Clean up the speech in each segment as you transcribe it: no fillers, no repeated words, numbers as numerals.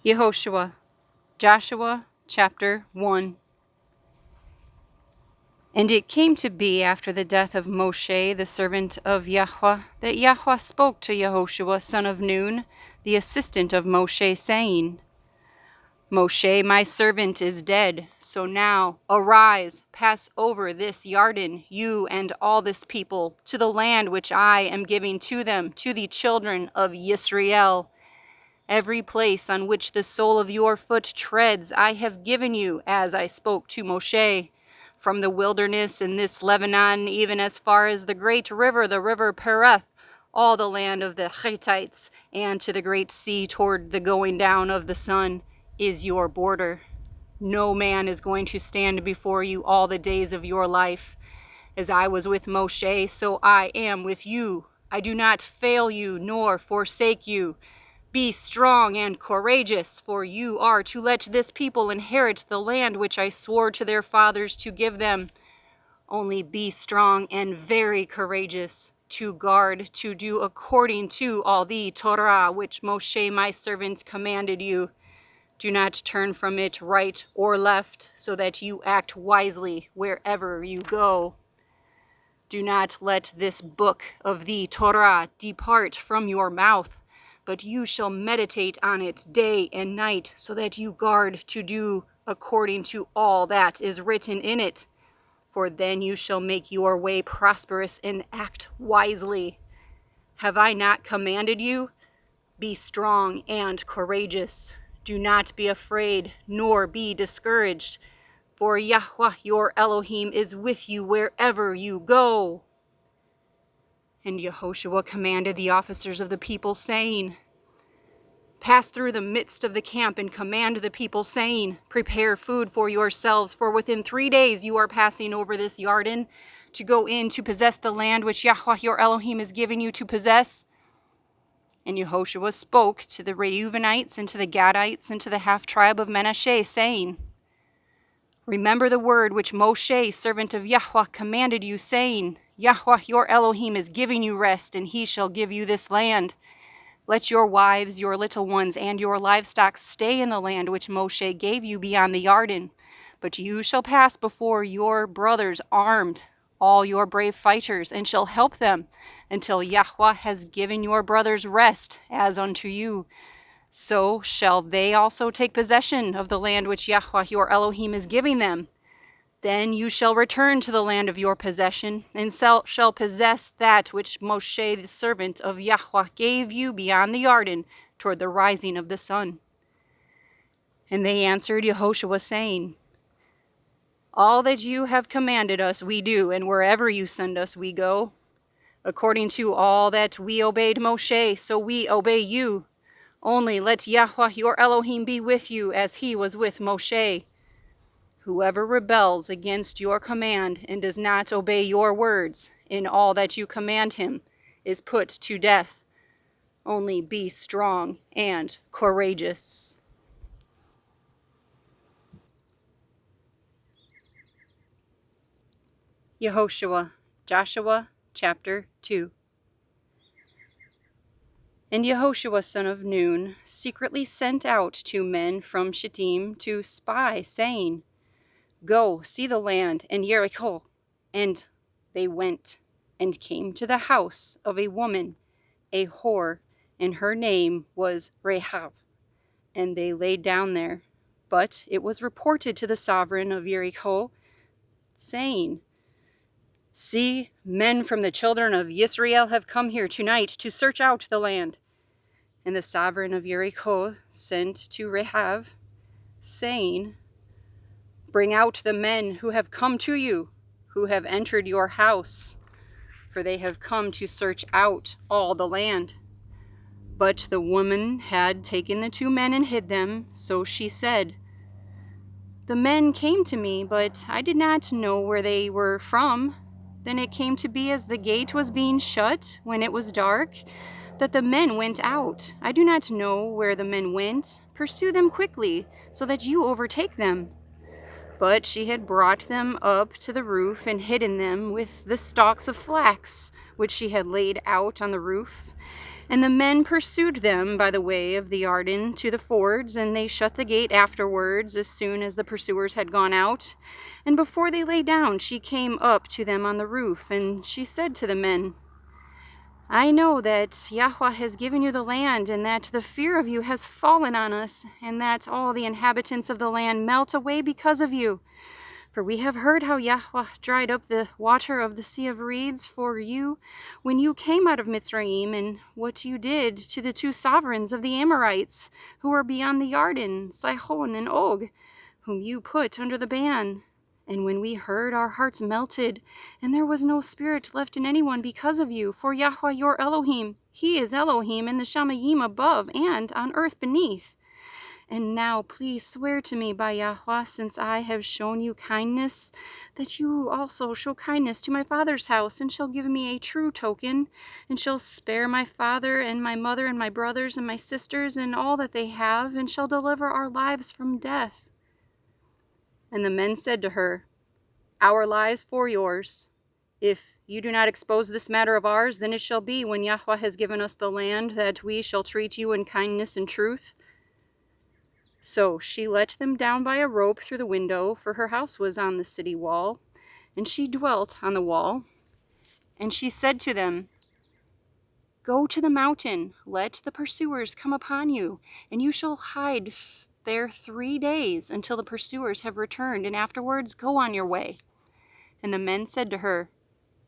Yahushua, Joshua chapter 1. And it came to be after the death of Moshe, the servant of Yahuah, that Yahuah spoke to Yahoshua, son of Nun, the assistant of Moshe, saying, Moshe, my servant, is dead. So now arise, pass over this Yarden, you and all this people, to the land which I am giving to them, to the children of Yisrael. Every place on which the sole of your foot treads I have given you, as I spoke to Moshe, from the wilderness in this Lebanon, even as far as the great river, the river Pereth, all the land of the Hittites, and to the great sea toward the going down of the sun, is your border. No man is going to stand before you all the days of your life. As I was with Moshe, so I am with you. I do not fail you nor forsake you. Be strong and courageous, for you are to let this people inherit the land which I swore to their fathers to give them. Only be strong and very courageous, to guard, to do according to all the Torah which Moshe my servant commanded you. Do not turn from it right or left, so that you act wisely wherever you go. Do not let this book of the Torah depart from your mouth, but you shall meditate on it day and night, so that you guard to do according to all that is written in it. For then you shall make your way prosperous and act wisely. Have I not commanded you? Be strong and courageous. Do not be afraid, nor be discouraged, for Yahuah your Elohim is with you wherever you go. And Yahoshua commanded the officers of the people, saying, Pass through the midst of the camp and command the people, saying, Prepare food for yourselves, for within 3 days you are passing over this Yarden to go in to possess the land which Yahuah your Elohim is giving you to possess. And Yahoshua spoke to the Reubenites and to the Gadites and to the half-tribe of Manasseh, saying, Remember the word which Moshe, servant of Yahuah, commanded you, saying, Yahuah your Elohim is giving you rest, and he shall give you this land. Let your wives, your little ones, and your livestock stay in the land which Moshe gave you beyond the Yarden. But you shall pass before your brothers armed, all your brave fighters, and shall help them, until Yahuah has given your brothers rest, as unto you. So shall they also take possession of the land which Yahuah your Elohim is giving them. Then you shall return to the land of your possession, and shall possess that which Moshe the servant of Yahuah gave you beyond the Yarden, toward the rising of the sun. And they answered Yahoshua, saying, All that you have commanded us we do, and wherever you send us we go. According to all that we obeyed Moshe, so we obey you. Only let Yahuah your Elohim be with you, as he was with Moshe. Whoever rebels against your command and does not obey your words in all that you command him is put to death. Only be strong and courageous. Yahoshua, Joshua chapter 2. And Yahoshua son of Nun secretly sent out 2 men from Shittim to spy, saying, Go, see the land and Jericho. And they went, and came to the house of a woman, a whore, and her name was Rahab. And they laid down there. But it was reported to the sovereign of Jericho, saying, See, men from the children of Israel have come here tonight to search out the land. And the sovereign of Jericho sent to Rahab, saying, Bring out the men who have come to you, who have entered your house, for they have come to search out all the land. But the woman had taken the 2 men and hid them, so she said, The men came to me, but I did not know where they were from. Then it came to be as the gate was being shut, when it was dark, that the men went out. I do not know where the men went. Pursue them quickly, so that you overtake them. But she had brought them up to the roof and hidden them with the stalks of flax, which she had laid out on the roof. And the men pursued them by the way of the Yarden to the fords, and they shut the gate afterwards as soon as the pursuers had gone out. And before they lay down, she came up to them on the roof, and she said to the men, I know that Yahuah has given you the land, and that the fear of you has fallen on us, and that all the inhabitants of the land melt away because of you. For we have heard how Yahuah dried up the water of the Sea of Reeds for you when you came out of Mitzrayim, and what you did to the two sovereigns of the Amorites, who were beyond the Yarden, Sihon and Og, whom you put under the ban. And when we heard, our hearts melted, and there was no spirit left in anyone because of you. For Yahuah your Elohim, he is Elohim in the Shamayim above and on earth beneath. And now please swear to me by Yahuah, since I have shown you kindness, that you also show kindness to my father's house, and shall give me a true token, and shall spare my father and my mother and my brothers and my sisters and all that they have, and shall deliver our lives from death. And the men said to her, Our lives for yours. If you do not expose this matter of ours, then it shall be, when Yahuah has given us the land, that we shall treat you in kindness and truth. So she let them down by a rope through the window, for her house was on the city wall, and she dwelt on the wall. And she said to them, Go to the mountain, let the pursuers come upon you, and you shall hide there 3 days until the pursuers have returned, and afterwards go on your way. And the men said to her,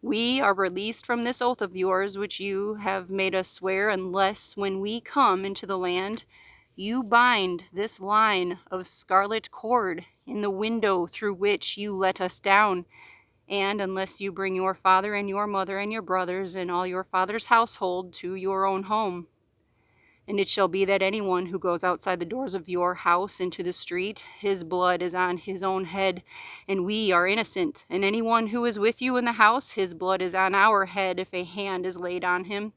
We are released from this oath of yours, which you have made us swear, unless when we come into the land, you bind this line of scarlet cord in the window through which you let us down, and unless you bring your father and your mother and your brothers and all your father's household to your own home. And it shall be that anyone who goes outside the doors of your house into the street, his blood is on his own head, and we are innocent. And anyone who is with you in the house, his blood is on our head if a hand is laid on him.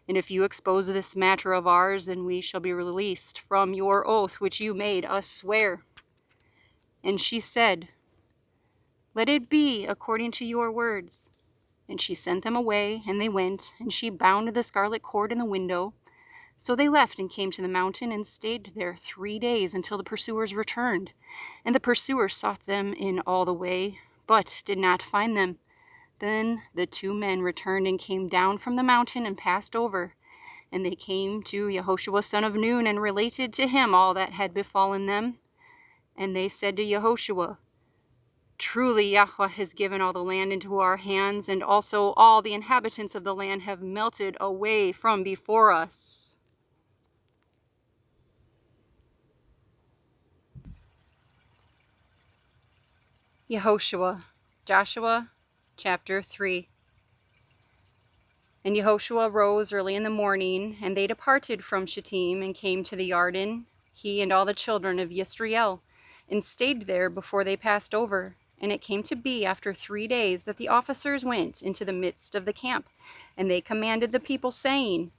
And if you expose this matter of ours, then we shall be released from your oath which you made us swear. And she said, Let it be according to your words. And she sent them away, and they went, and she bound the scarlet cord in the window. So they left and came to the mountain, and stayed there 3 days until the pursuers returned. And the pursuers sought them in all the way, but did not find them. Then the 2 men returned and came down from the mountain and passed over. And they came to Yahushua son of Nun and related to him all that had befallen them. And they said to Yahushua, Truly Yahuah has given all the land into our hands, and also all the inhabitants of the land have melted away from before us. Yahushua, Joshua, chapter 3. And Yahushua rose early in the morning, and they departed from Shittim and came to the Yarden, he and all the children of Yisrael, and stayed there before they passed over. And it came to be after 3 days that the officers went into the midst of the camp, and they commanded the people, saying,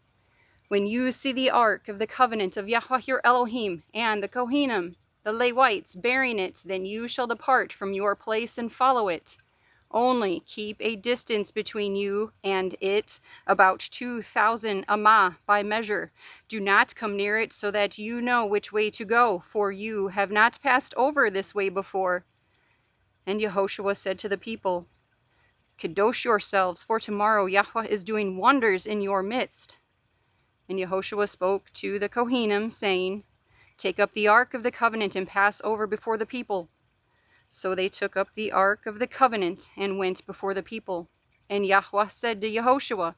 When you see the ark of the covenant of Yahuah your Elohim, and the Kohanim, the Levites, bearing it, then you shall depart from your place and follow it. Only keep a distance between you and it, about 2,000 amah by measure. Do not come near it, so that you know which way to go, for you have not passed over this way before. And Yahushua said to the people, Kadosh yourselves, for tomorrow Yahuah is doing wonders in your midst. And Yahushua spoke to the Kohanim, saying, Take up the ark of the covenant and pass over before the people. So they took up the ark of the covenant and went before the people. And Yahuah said to Yahushua,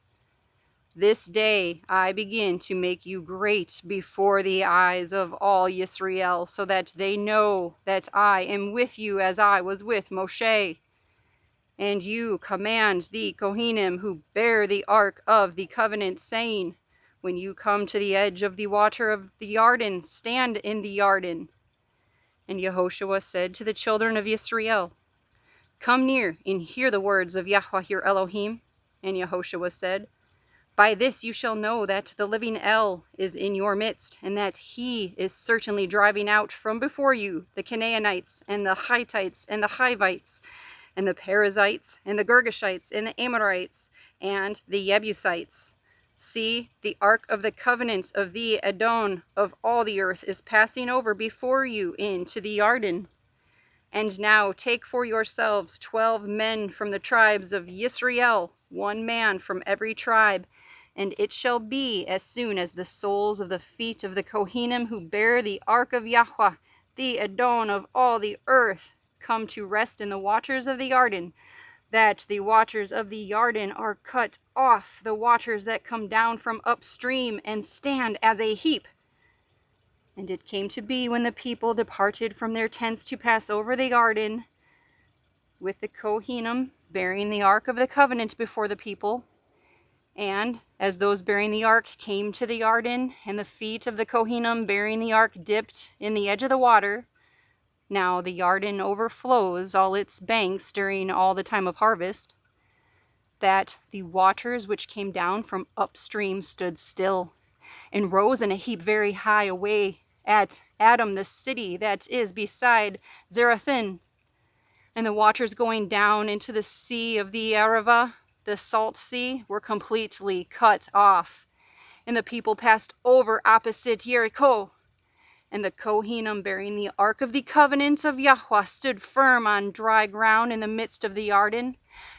This day I begin to make you great before the eyes of all Yisrael, so that they know that I am with you as I was with Moshe. And you command the Kohanim who bear the ark of the covenant, saying, When you come to the edge of the water of the Yarden, stand in the Yarden. And Yahushua said to the children of Yisrael, Come near and hear the words of Yahuah your Elohim. And Yahushua said, By this you shall know that the living El is in your midst, and that he is certainly driving out from before you the Canaanites, and the Hittites, and the Hivites, and the Perizzites, and the Girgashites, and the Amorites, and the Jebusites. See, the ark of the covenant of the Adon of all the earth is passing over before you into the Yarden. And now take for yourselves 12 men from the tribes of Yisrael, 1 man from every tribe. And it shall be, as soon as the soles of the feet of the Kohanim who bear the ark of Yahuah, the Adon of all the earth, come to rest in the waters of the Yarden, that the waters of the Yarden are cut off, the waters that come down from upstream, and stand as a heap. And it came to be, when the people departed from their tents to pass over the Yarden, with the Kohanim bearing the ark of the covenant before the people, and as those bearing the ark came to the Yarden, and the feet of the Kohanim bearing the ark dipped in the edge of the water, now the Yarden overflows all its banks during all the time of harvest, that the waters which came down from upstream stood still, and rose in a heap very high away at Adon, the city that is beside Zarethan. And the waters going down into the sea of the Arava, the salt sea, were completely cut off. And the people passed over opposite Jericho. And the Kohanim bearing the ark of the covenant of Yahuah stood firm on dry ground in the midst of the Yarden.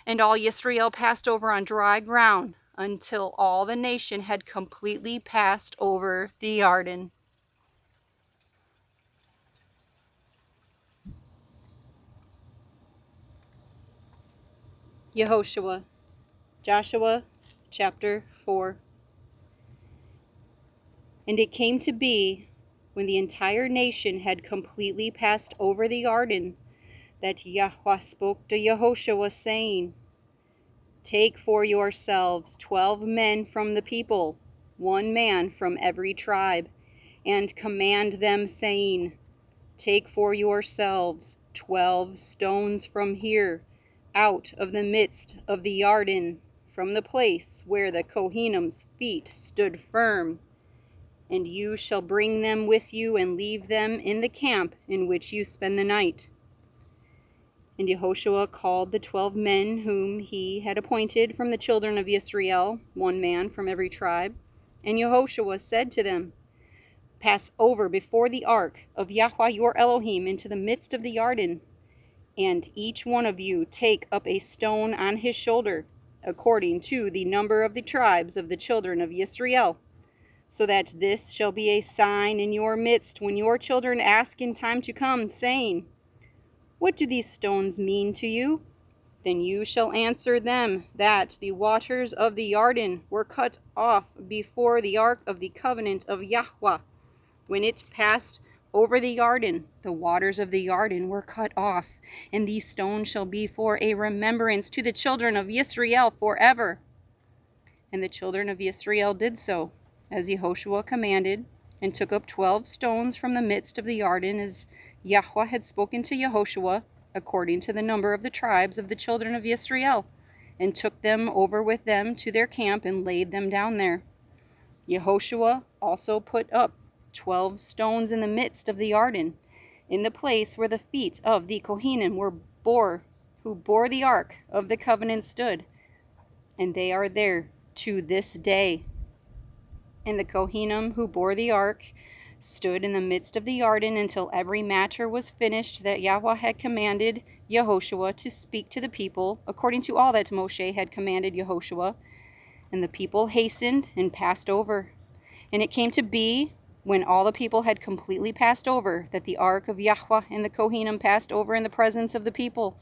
And all Israel passed over on dry ground until all the nation had completely passed over the Yarden. Yahoshua, Joshua chapter 4. And it came to be, when the entire nation had completely passed over the Yarden, that Yahuah spoke to Yahoshua, saying, Take for yourselves 12 men from the people, 1 man from every tribe, and command them, saying, Take for yourselves 12 stones from here, out of the midst of the Yarden, from the place where the Kohanim's feet stood firm, and you shall bring them with you and leave them in the camp in which you spend the night. And Yahushua called the 12 men whom he had appointed from the children of Israel, 1 man from every tribe. And Yahushua said to them, Pass over before the ark of Yahuah your Elohim into the midst of the Yarden, and each one of you take up a stone on his shoulder, according to the number of the tribes of the children of Israel, so that this shall be a sign in your midst when your children ask in time to come, saying, What do these stones mean to you? Then you shall answer them that the waters of the Yarden were cut off before the ark of the covenant of Yahuah. When it passed over the Yarden, the waters of the Yarden were cut off, and these stones shall be for a remembrance to the children of Israel forever. And the children of Israel did so, as Yahushua commanded, and took up 12 stones from the midst of the Yarden, as Yahuah had spoken to Yahushua, according to the number of the tribes of the children of Israel, and took them over with them to their camp, and laid them down there. Yahushua also put up 12 stones in the midst of the Yarden, in the place where the feet of the Kohanim who bore the ark of the covenant stood, and they are there to this day. And the Kohanim who bore the ark stood in the midst of the Yarden until every matter was finished that Yahuah had commanded Yahushua to speak to the people, according to all that Moshe had commanded Yahushua. And the people hastened and passed over. And it came to be, when all the people had completely passed over, that the ark of Yahuah and the Kohanim passed over in the presence of the people.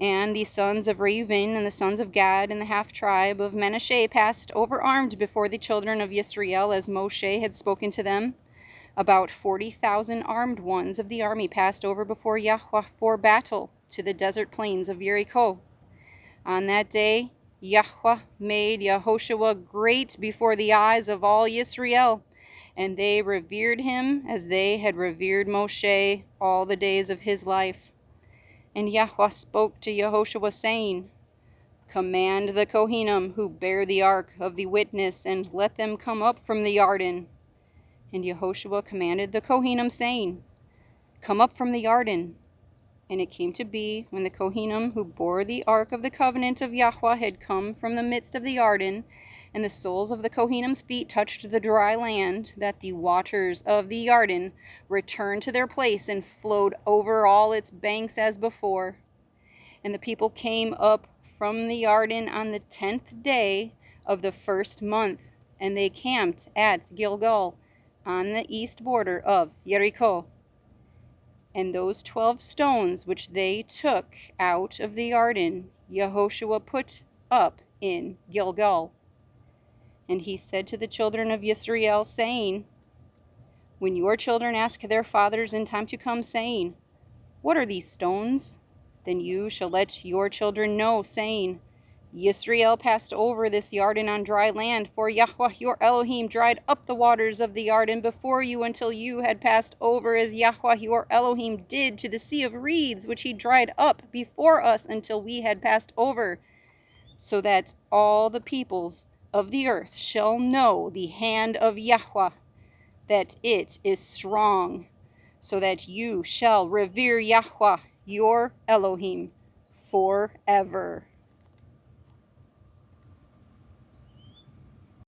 And the sons of Reuben and the sons of Gad and the half-tribe of Manasseh passed over armed before the children of Israel, as Moshe had spoken to them. About 40,000 armed ones of the army passed over before Yahuah for battle to the desert plains of Jericho. On that day, Yahuah made Yahushua great before the eyes of all Israel, and they revered him as they had revered Moshe all the days of his life. And Yahuah spoke to Yahushua, saying, Command the Kohanim who bear the ark of the witness, and let them come up from the Yarden. And Yahushua commanded the Kohanim, saying, Come up from the Yarden. And it came to be, when the Kohanim who bore the ark of the covenant of Yahuah had come from the midst of the Yarden, And the soles of the Kohanim's feet touched the dry land, that the waters of the Yarden returned to their place and flowed over all its banks as before. And the people came up from the Yarden on the 10th day of the first month, and they camped at Gilgal on the east border of Jericho. And those 12 stones which they took out of the Yarden, Yahushua put up in Gilgal. And he said to the children of Israel, saying, when your children ask their fathers in time to come, saying, what are these stones? Then you shall let your children know, saying, Yisrael passed over this Yarden on dry land, for Yahuah your Elohim dried up the waters of the Yarden before you until you had passed over, as Yahuah your Elohim did to the sea of reeds, which he dried up before us until we had passed over, so that all the peoples of the earth shall know the hand of Yahuah, that it is strong, so that you shall revere Yahuah your Elohim forever.